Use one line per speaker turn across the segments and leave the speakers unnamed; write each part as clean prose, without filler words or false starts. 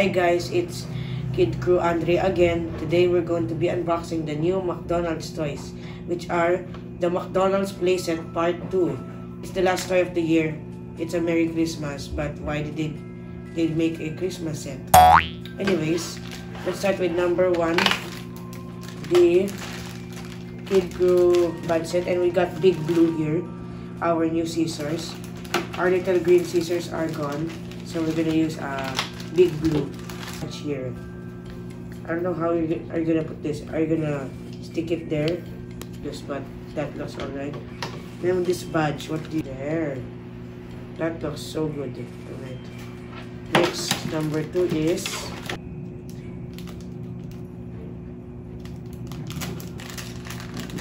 Hi guys, it's Kid Crew Andre again. Today we're going to be unboxing the new McDonald's toys, which are the McDonald's Playset Part 2. It's the last toy of the year. It's a Merry Christmas, but why did they make a Christmas set? Anyways, let's start with number 1, the Kid Crew bud set, and we got Big Blue here, our new scissors. Our little green scissors are gone, so we're gonna use Big Blue here. I don't know how are you gonna put this. Are you gonna stick it there? Yes, but that looks alright. Then this badge, what do you there? That looks so good. Alright. Next, number 2 is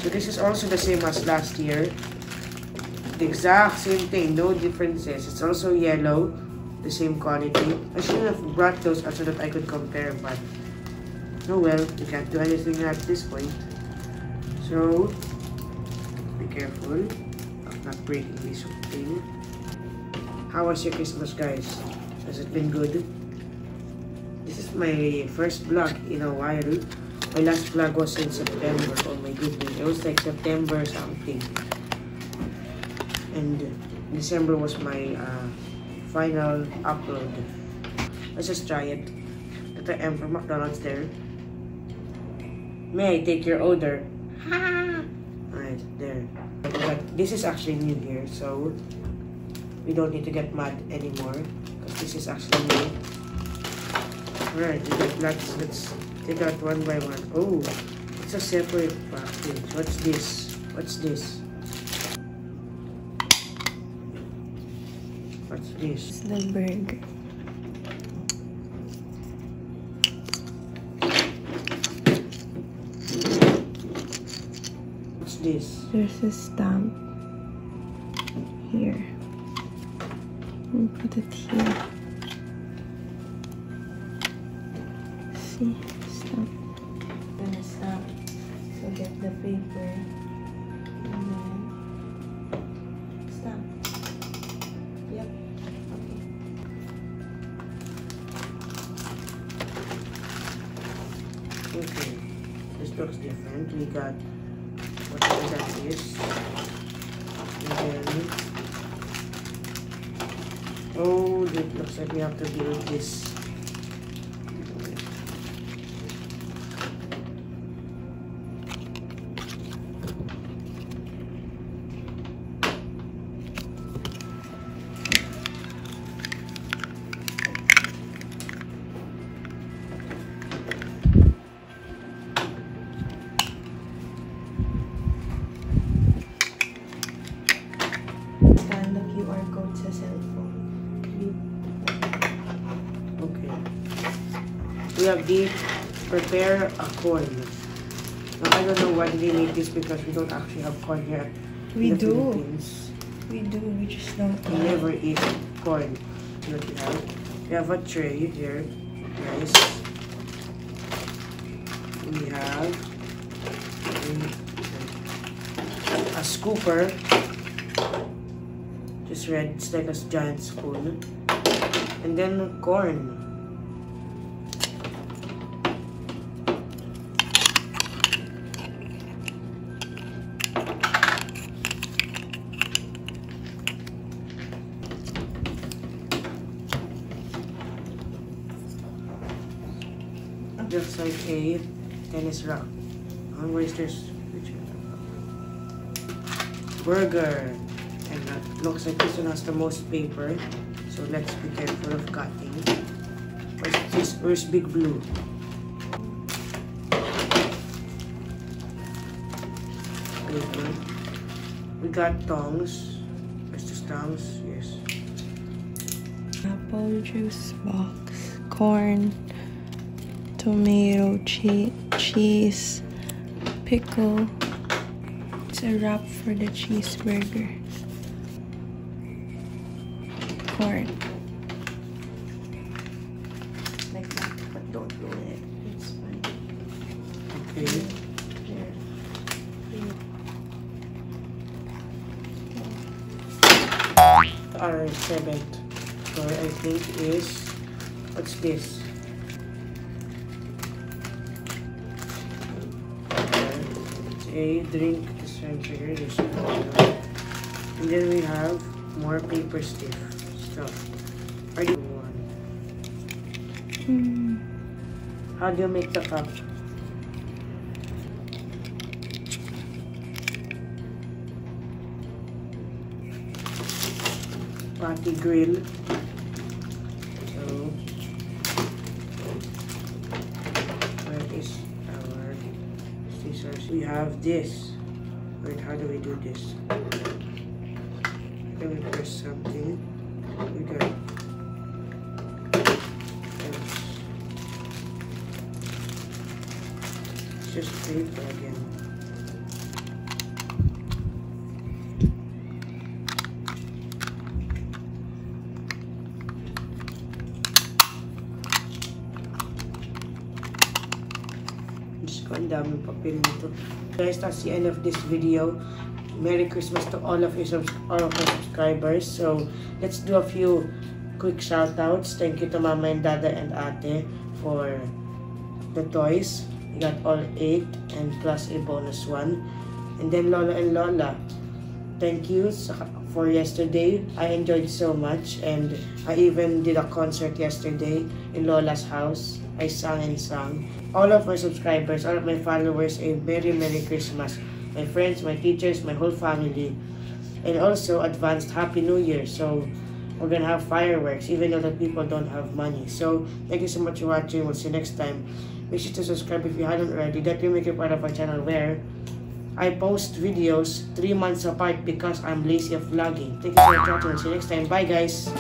so this is also the same as last year. The exact same thing, no differences. It's also yellow, the same quality. I should have brought those so that I could compare, but oh well, we can't do anything at this point. So be careful of not breaking this thing. How was your Christmas, guys? Has it been good? This is my first vlog in a while. My last vlog was in September. Oh my goodness, it was like September something. And December was my final upload. Let's just try it. Ito M from McDonald's there. May I take your order? Alright, there. But this is actually new here, so we don't need to get mad anymore because this is actually new. Alright, let's take out one by one. Oh, it's a separate package. What's this? What's this? What's this?
It's the burger.
What's this?
There's a stamp here. We'll put it here. See? Stamp. Gonna stamp. So get the paper. And then stamp. Yep.
Okay, this looks different. We got whatever that is, and then oh, it looks like we have to deal with this.
QR code sa cellphone.
Okay. We have the prepare a corn. Now, I don't know why they make this because we don't actually have corn here.
We
in the
do.
Philippines.
We do. We just don't.
We never eat corn. What we have? We have a tray here, guys. We have a scooper. Just red, it's like a giant spoon. And then corn. Just like a tennis rack. And where's this? Burger. And that looks like this one has the most paper, so let's be careful of cutting. Where's Big Blue? We got tongs. Where's the tongs? Yes.
Apple juice box, corn, tomato, cheese, pickle. It's a wrap for the cheeseburger. Corn. Like that, but don't ruin it. It's fine.
Okay.
There.
Our seventh toy, I think, is what's this? a drink dispenser. This one. And then we have more paper stiff stuff. Are you one? How do you make the cup? Patty grill. So, where is our scissors? We have this. Wait, how do we do this? Let me press something. We got it. It's just paper again. Ang daming papel nito. Guys, that's the end of this video. Merry Christmas to all of you subscribers. So, let's do a few quick shoutouts. Thank you to Mama and Dada and Ate for the toys. We got all 8 and plus a bonus one. And then Lola and Lola, thank you for yesterday. I enjoyed so much, and I even did a concert yesterday in Lola's house. I sang and sang. All of my subscribers, all of my followers, a Merry Christmas. My friends, my teachers, my whole family. And also advanced Happy New Year. So we're gonna have fireworks even though the people don't have money. So thank you so much for watching. We'll see you next time. Make sure to subscribe if you haven't already. That will make you part of our channel where I post videos 3 months apart because I'm lazy of vlogging. Thank you for watching. We'll see you next time. Bye guys!